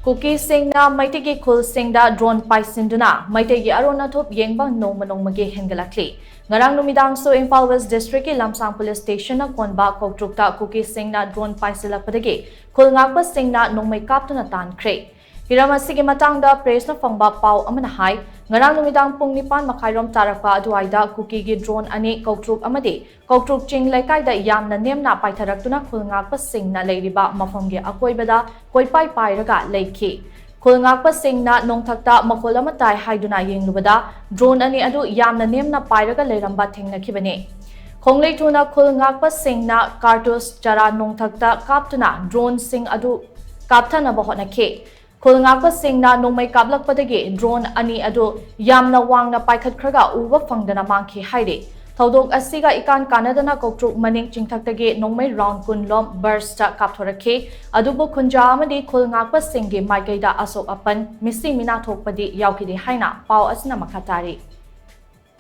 Kuki Shingna MEITEI Khul Ngakpa drone PAISHINDUNA MEITEI ARON ATHUP YENGBA NONGMAGI HENGATLAKLI NGARANG NUMIDANGSU IMPHAL West District LAMSHANG Police Station KONBA Koutruk Kuki Shingna drone Paishillakpadagi Khul Ngakpa Shingna Nongmei Kaptuna Tankhre Hiramasigi matangda press na fangba pau amana hai ngarang numidang pung nipan makhairom tarakpa aduaida Kuki gi drone ani Koutruk amadi Koutruk ching laikai da yamna nemna paitharaktuna Khul Ngakpa Shingna leiriba mafamgi akoibada koipai pairaga leikhi Khul Ngakpa Shingna nongthakta makhol ama tai haiduna yenglubada drone ani adu yamna nemna pairaga leiramba thengnakhibani khongleituna Khul Ngakpa Shingna cartus chara nongthakta kaptuna drone sing adu kapthana bahonakhe Khul Ngakpa Shingna Nongmei Kaptuna drone ani adu yamna wangna paikhatkhraga uba fangdana mangkhi haire thodok asiga ikan kanadana Koutruk maning chingthaktagi Nongmei round kunlom burst kapthorakhe adubu khunja amadi Khul Ngakpa Shinggi maikaida asok apan misi mina thokpadi yaukidi haina pau asna makhatari